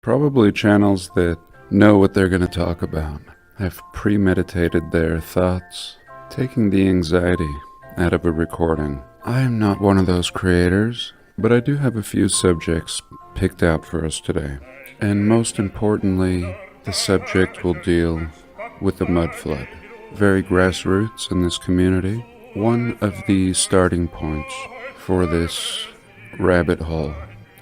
Probably channels that know what they're going to talk about, have premeditated their thoughts, taking the anxiety out of a recording. I am not one of those creators, but I do have a few subjects picked out for us today. And most importantly, the subject will deal with the mud flood. Very grassroots in this community. One of the starting points for this rabbit hole.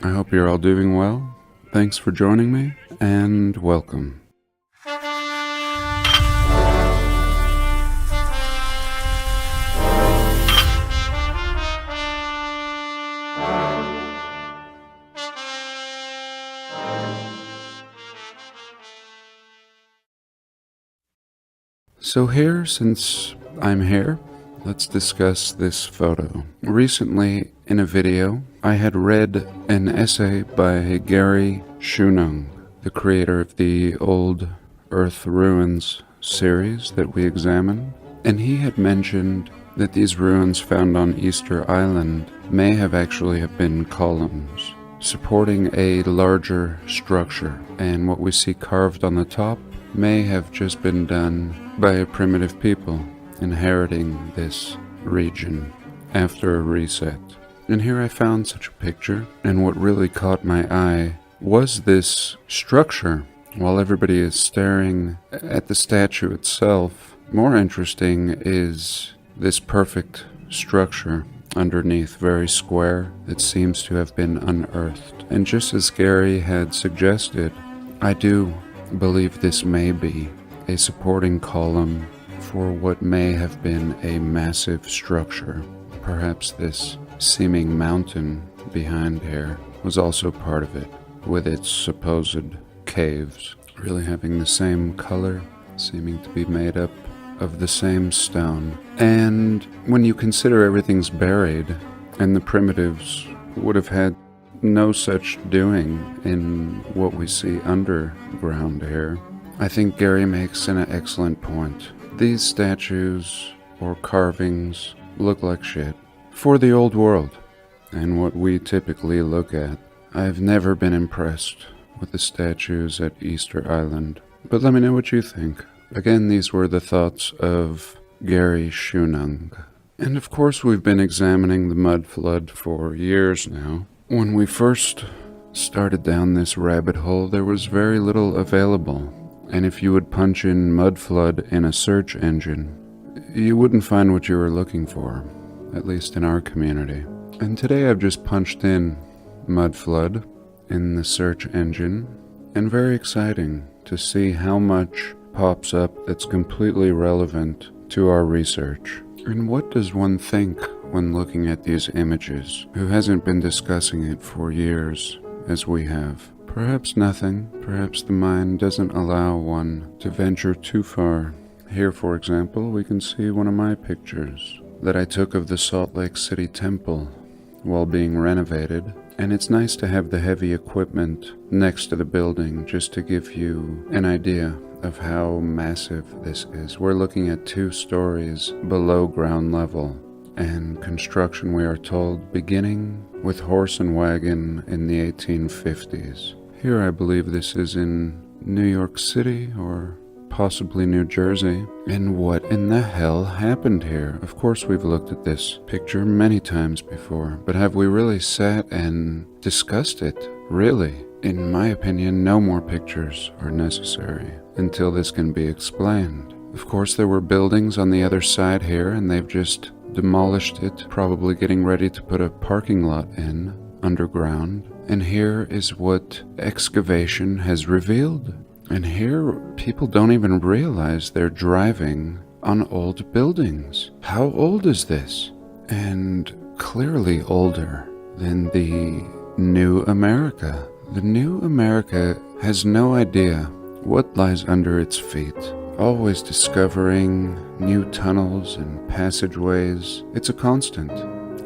I hope you're all doing well. Thanks for joining me, and welcome. So here, since I'm here, let's discuss this photo. Recently, in a video, I had read an essay by Gary Shunung, the creator of the Old Earth Ruins series that we examined, and he had mentioned that these ruins found on Easter Island may have actually have been columns, supporting a larger structure, and what we see carved on the top may have just been done by a primitive people inheriting this region after a reset. And here I found such a picture, and what really caught my eye was this structure. While everybody is staring at the statue itself, more interesting is this perfect structure underneath, very square, that seems to have been unearthed. And just as Gary had suggested, I do believe this may be a supporting column for what may have been a massive structure. Perhaps this seeming mountain behind here was also part of it, with its supposed caves, really having the same color, seeming to be made up of the same stone. And when you consider everything's buried, and the primitives would have had no such doing in what we see underground here, I think Gary makes an excellent point. These statues or carvings look like shit for the old world and what we typically look at. I've never been impressed with the statues at Easter Island, but let me know what you think. Again, these were the thoughts of Gary Shunung. And of course, we've been examining the mud flood for years now. When we first started down this rabbit hole, there was very little available. And if you would punch in mud flood in a search engine, you wouldn't find what you were looking for, at least in our community. And today I've just punched in mud flood in the search engine, and very exciting to see how much pops up that's completely relevant to our research. And what does one think when looking at these images, who hasn't been discussing it for years as we have? Perhaps nothing. Perhaps the mind doesn't allow one to venture too far. Here, for example, we can see one of my pictures that I took of the Salt Lake City Temple while being renovated. And it's nice to have the heavy equipment next to the building just to give you an idea of how massive this is. We're looking at 2 stories below ground level, and construction, we are told, beginning with horse and wagon in the 1850s. Here I believe this is in New York City or possibly New Jersey. And what in the hell happened here? Of course we've looked at this picture many times before, but have we really sat and discussed it? Really? In my opinion, no more pictures are necessary until this can be explained. Of course there were buildings on the other side here, and they've just demolished it, probably getting ready to put a parking lot in underground. And here is what excavation has revealed. And here people don't even realize they're driving on old buildings. How old is this? And clearly older than the New America. The New America has no idea what lies under its feet, always discovering new tunnels and passageways. It's a constant.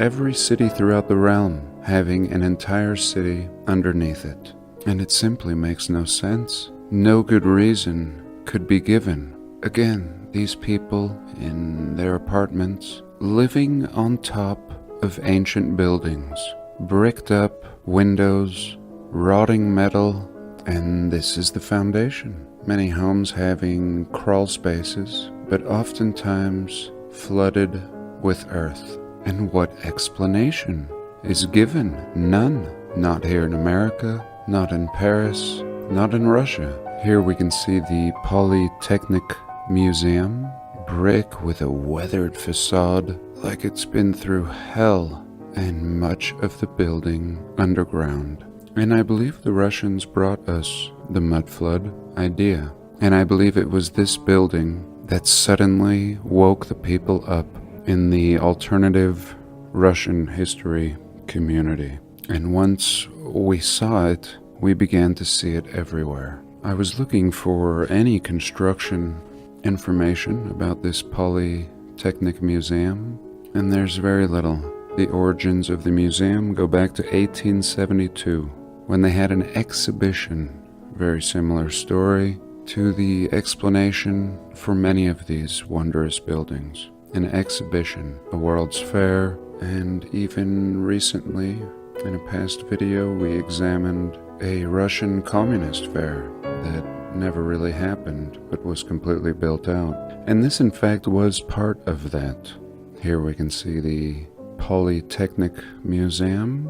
Every city throughout the realm having an entire city underneath it. And it simply makes no sense. No good reason could be given. Again, these people in their apartments living on top of ancient buildings, bricked up windows, rotting metal, And this is the foundation. Many homes having crawl spaces, but oftentimes flooded with earth. And what explanation is given? None. Not here in America, not in Paris, not in Russia. Here we can see the Polytechnic Museum, brick with a weathered facade like it's been through hell, and much of the building underground. And I believe the Russians brought us the mud flood idea. And I believe it was this building that suddenly woke the people up in the alternative Russian history community. And once we saw it, we began to see it everywhere. I was looking for any construction information about this Polytechnic Museum, and there's very little. The origins of the museum go back to 1872, when they had an exhibition. Very similar story to the explanation for many of these wondrous buildings. An exhibition, a World's Fair, and even recently, in a past video, we examined a Russian communist fair that never really happened, but was completely built out. And this, in fact, was part of that. Here we can see the Polytechnic Museum,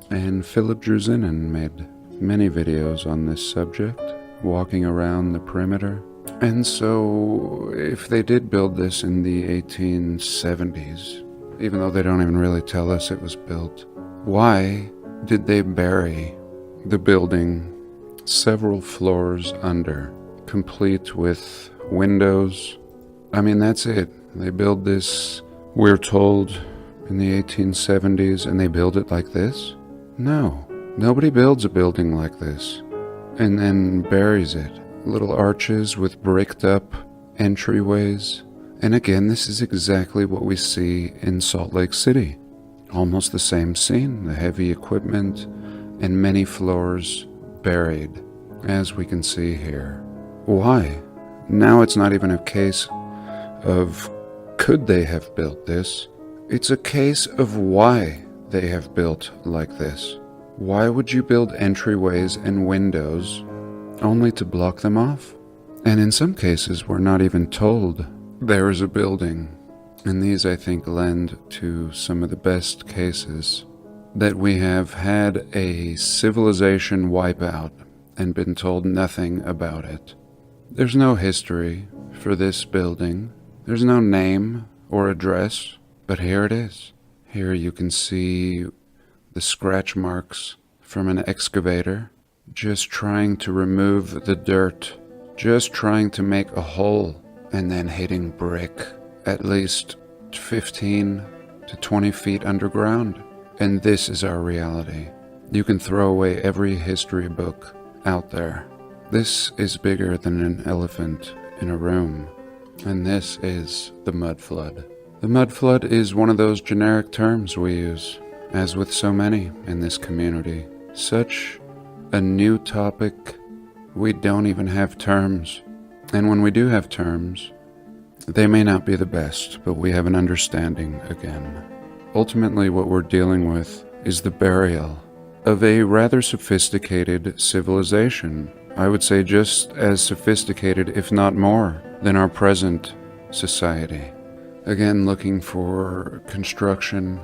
and Philip Druzinin made many videos on this subject, walking around the perimeter. And so, if they did build this in the 1870s, even though they don't even really tell us it was built, why did they bury the building several floors under, complete with windows? I mean, that's it. They build this, we're told, in the 1870s, and they build it like this? No. Nobody builds a building like this and then buries it. Little arches with bricked up entryways. And again, this is exactly what we see in Salt Lake City. Almost the same scene, the heavy equipment and many floors buried, as we can see here. Why? Now it's not even a case of could they have built this? It's a case of why they have built like this. Why would you build entryways and windows only to block them off? And in some cases, we're not even told there is a building. And these, I think, lend to some of the best cases that we have had a civilization wipe out and been told nothing about it. There's no history for this building. There's no name or address, but here it is. Here you can see the scratch marks from an excavator, just trying to remove the dirt, just trying to make a hole, and then hitting brick at least 15 to 20 feet underground. And this is our reality. You can throw away every history book out there. This is bigger than an elephant in a room, and this is the mud flood. The mud flood is one of those generic terms we use, as with so many in this community. Such a new topic, we don't even have terms. And when we do have terms, they may not be the best, but we have an understanding again. Ultimately, what we're dealing with is the burial of a rather sophisticated civilization. I would say just as sophisticated, if not more, than our present society. Again, looking for construction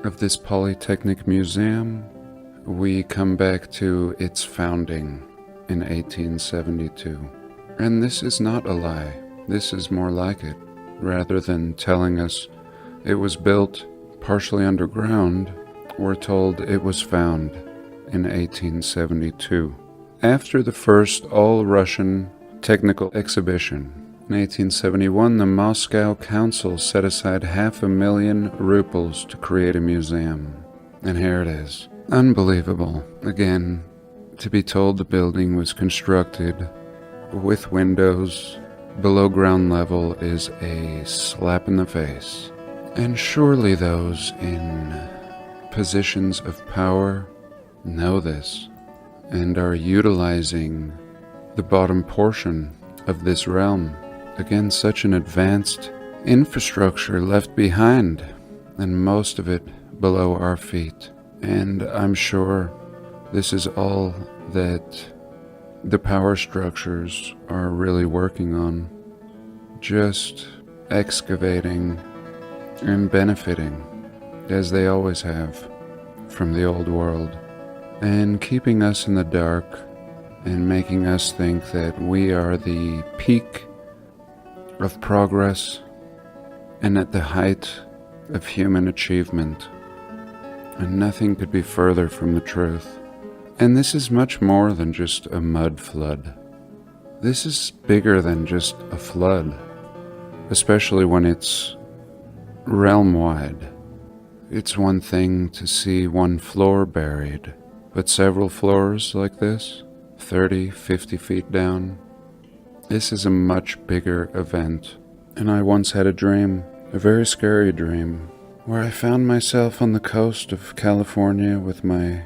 of this Polytechnic Museum, we come back to its founding in 1872. And this is not a lie. This is more like it. Rather than telling us it was built partially underground, we're told it was found in 1872. After the first all-Russian technical exhibition, in 1871, the Moscow Council set aside 500,000 rubles to create a museum. And here it is. Unbelievable. Again, to be told the building was constructed with windows below ground level is a slap in the face. And surely those in positions of power know this and are utilizing the bottom portion of this realm. Again, such an advanced infrastructure left behind, and most of it below our feet. And I'm sure this is all that the power structures are really working on, just excavating and benefiting, as they always have, from the old world, and keeping us in the dark and making us think that we are the peak of progress and at the height of human achievement. And nothing could be further from the truth. And this is much more than just a mud flood. This is bigger than just a flood, especially when it's realm-wide. It's one thing to see one floor buried, but several floors like this, 30, 50 feet down, this is a much bigger event. And I once had a dream, a very scary dream, where I found myself on the coast of California with my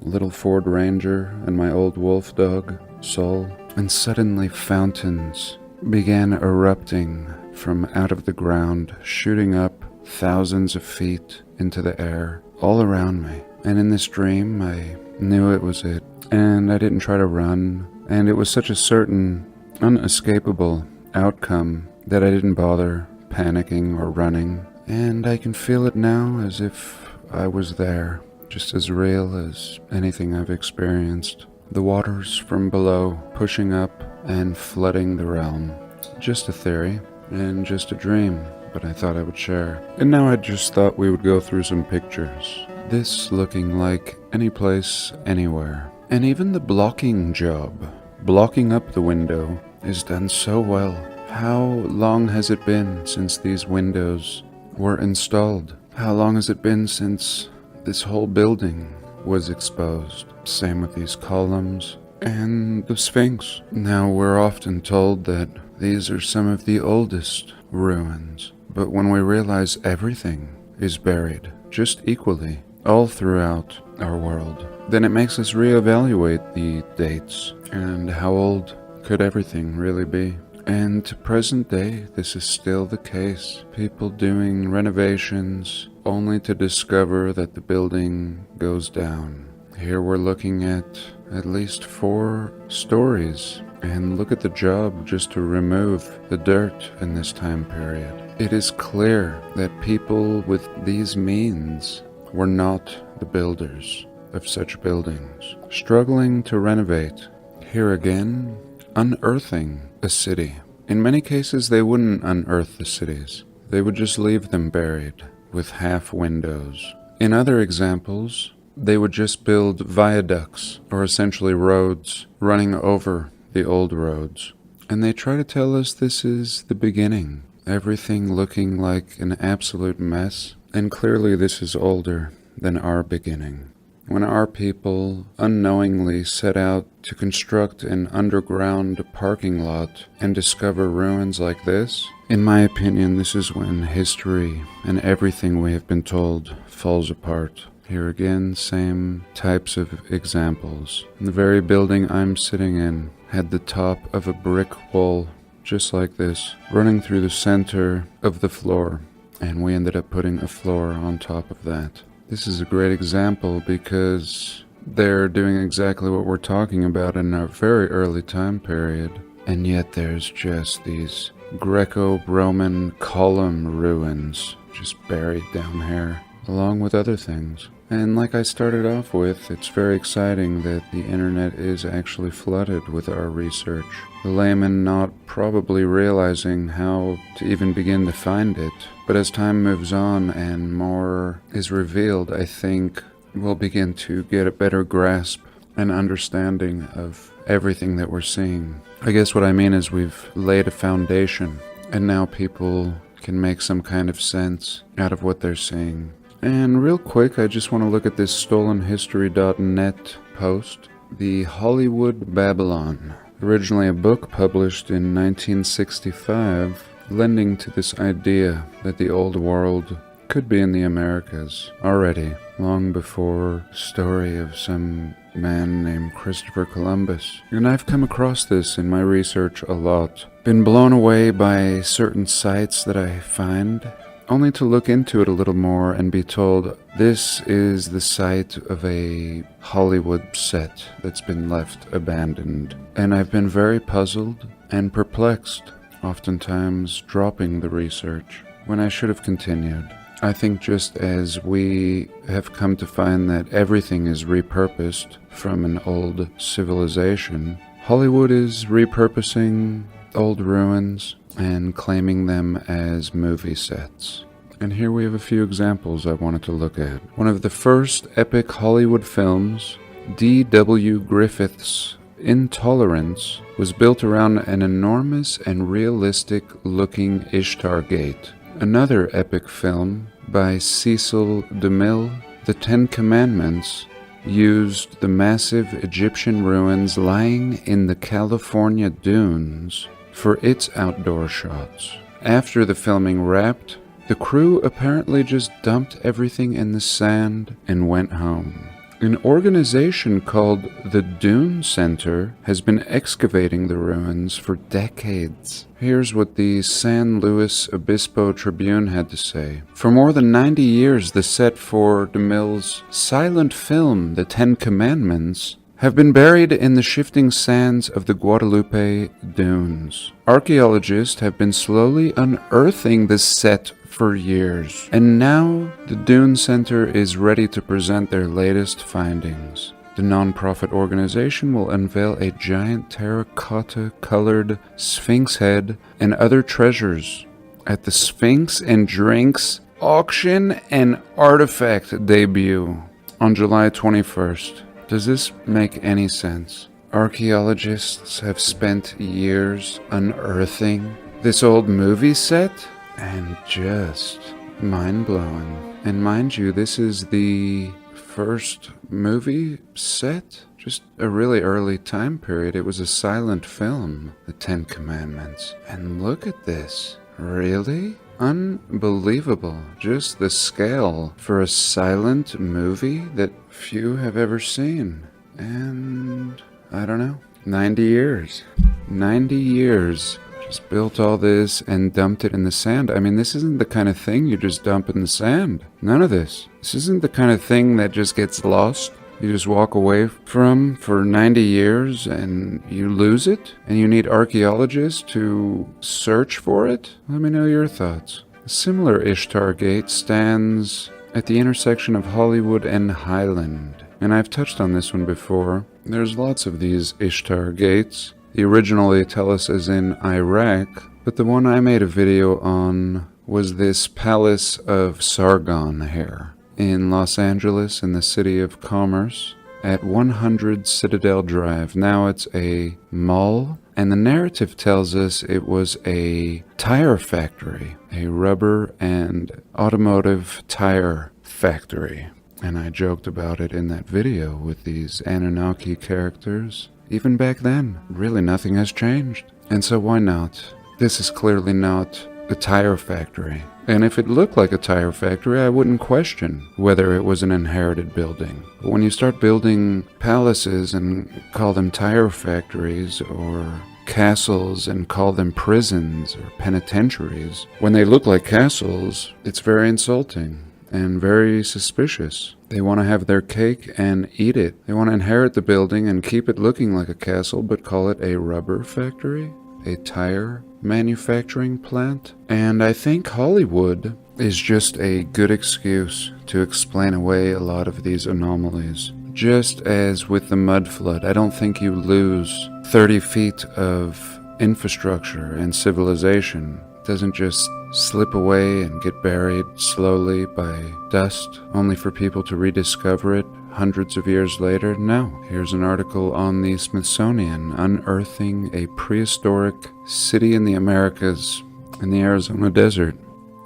little Ford Ranger and my old wolf dog, Sol, and suddenly fountains began erupting from out of the ground, shooting up thousands of feet into the air, all around me. And in this dream, I knew it was it, and I didn't try to run, and it was such a certain, unescapable outcome that I didn't bother panicking or running, and I can feel it now as if I was there, just as real as anything I've experienced. The waters from below pushing up and flooding the realm. Just a theory, and just a dream, but I thought I would share. And now I just thought we would go through some pictures. This looking like any place, anywhere. And even the blocking job, blocking up the window, is done so well. How long has it been since these windows were installed? How long has it been since this whole building was exposed? Same with these columns and the Sphinx. Now we're often told that these are some of the oldest ruins, but when we realize everything is buried just equally all throughout our world, then it makes us reevaluate the dates and how old could everything really be. And to present day, this is still the case. People doing renovations only to discover that the building goes down. Here we're looking at least 4 stories, and look at the job just to remove the dirt in this time period. It is clear that people with these means were not the builders of such buildings. Struggling to renovate. Here again, unearthing a city. In many cases, they wouldn't unearth the cities. They would just leave them buried with half windows. In other examples, they would just build viaducts, or essentially roads, running over the old roads. And they try to tell us this is the beginning, everything looking like an absolute mess. And clearly this is older than our beginning. When our people unknowingly set out to construct an underground parking lot and discover ruins like this, in my opinion, this is when history and everything we have been told falls apart. Here again, same types of examples. The very building I'm sitting in had the top of a brick wall, just like this, running through the center of the floor, and we ended up putting a floor on top of that. This is a great example because they're doing exactly what we're talking about in a very early time period, and yet there's just these Greco-Roman column ruins just buried down here, along with other things. And like I started off with, it's very exciting that the internet is actually flooded with our research. The layman not probably realizing how to even begin to find it. But as time moves on and more is revealed, I think we'll begin to get a better grasp and understanding of everything that we're seeing. I guess what I mean is we've laid a foundation, and now people can make some kind of sense out of what they're seeing. And real quick, I just want to look at this stolenhistory.net post. The Hollywood Babylon, originally a book published in 1965, lending to this idea that the old world could be in the Americas already, long before the story of some man named Christopher Columbus. And I've come across this in my research a lot. Been blown away by certain sites that I find, only to look into it a little more and be told this is the site of a Hollywood set that's been left abandoned. And I've been very puzzled and perplexed, oftentimes dropping the research when I should have continued. I think just as we have come to find that everything is repurposed from an old civilization, Hollywood is repurposing old ruins and claiming them as movie sets. And here we have a few examples I wanted to look at. One of the first epic Hollywood films, D.W. Griffith's Intolerance, was built around an enormous and realistic-looking Ishtar Gate. Another epic film by Cecil DeMille, The Ten Commandments, used the massive Egyptian ruins lying in the California dunes for its outdoor shots. After the filming wrapped, the crew apparently just dumped everything in the sand and went home. An organization called the Dune Center has been excavating the ruins for decades. Here's what the San Luis Obispo Tribune had to say. For more than 90 years, the set for DeMille's silent film, The Ten Commandments, have been buried in the shifting sands of the Guadalupe Dunes. Archaeologists have been slowly unearthing this set for years, and now the Dune Center is ready to present their latest findings. The non-profit organization will unveil a giant terracotta-colored Sphinx head and other treasures at the Sphinx and Drinks Auction and Artifact debut on July 21st. Does this make any sense? Archaeologists have spent years unearthing this old movie set, and just mind-blowing. And mind you, this is the first movie set, just a really early time period. It was a silent film, The Ten Commandments. And look at this. Really? Unbelievable. Just the scale for a silent movie that few have ever seen. And I don't know, 90 years. 90 years. Just built all this and dumped it in the sand. I mean, this isn't the kind of thing you just dump in the sand. None of this. This isn't the kind of thing that just gets lost. You just walk away from for 90 years and you lose it, and you need archaeologists to search for it? Let me know your thoughts. A similar Ishtar Gate stands at the intersection of Hollywood and Highland, and I've touched on this one before. There's lots of these Ishtar Gates. The original they tell us is in Iraq, but the one I made a video on was this Palace of Sargon here in Los Angeles, in the City of Commerce, at 100 Citadel Drive. Now it's a mall, and the narrative tells us it was a tire factory, a rubber and automotive tire factory. And I joked about it in that video with these Anunnaki characters. Even back then, really nothing has changed. And so why not? This is clearly not a tire factory. And if it looked like a tire factory, I wouldn't question whether it was an inherited building. But when you start building palaces and call them tire factories, or castles and call them prisons or penitentiaries, when they look like castles, it's very insulting and very suspicious. They want to have their cake and eat it. They want to inherit the building and keep it looking like a castle, but call it a rubber factory, a tire manufacturing plant. And I think Hollywood is just a good excuse to explain away a lot of these anomalies. Just as with the mud flood, I don't think you lose 30 feet of infrastructure and civilization. It doesn't just slip away and get buried slowly by dust, only for people to rediscover it hundreds of years later. No. Here's an article on the Smithsonian unearthing a prehistoric city in the Americas in the Arizona desert.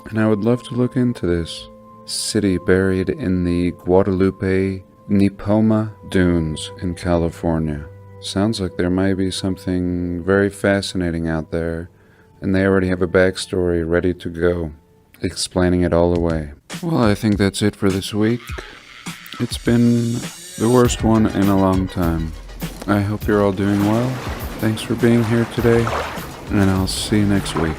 And I would love to look into this city buried in the Guadalupe Nipomo Dunes in California. Sounds like there might be something very fascinating out there, and they already have a backstory ready to go, explaining it all away. Well, I think that's it for this week. It's been the worst one in a long time. I hope you're all doing well. Thanks for being here today, and I'll see you next week.